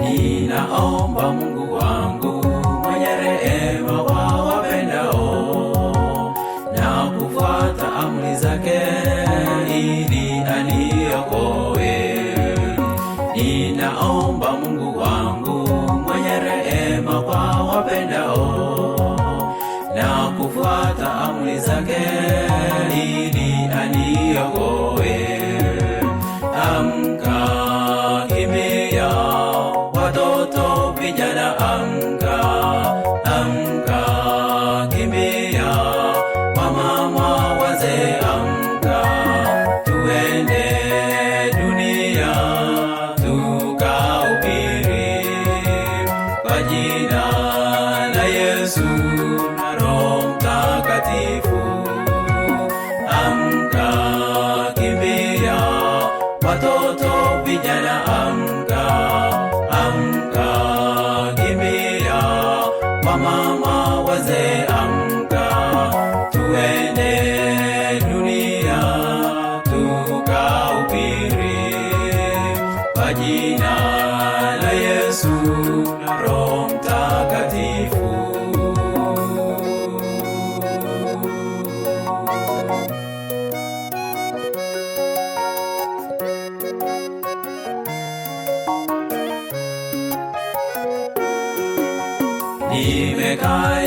Ninaomba Mungu wangu mwenye rehema kwa wapendao na kufuata amri zake ili aniokoe. Ninaomba Mungu wangu mwenye rehema kwa wapendao na kufuata amri zake ili aniokoe. Amka, kimbia watoto vijana, amka, amka, kimbia wamama wazee, amka, tuende dunia tukahubiri kwa jina la Yesu na Roho Mtakatifu. Amka, kimbia watoto vijana, amka, amka, kimbia wamama wazee, amka, tuende dunia tukahubiri kwa jina la Yesu na Roho Mtakatifu. Nimekaa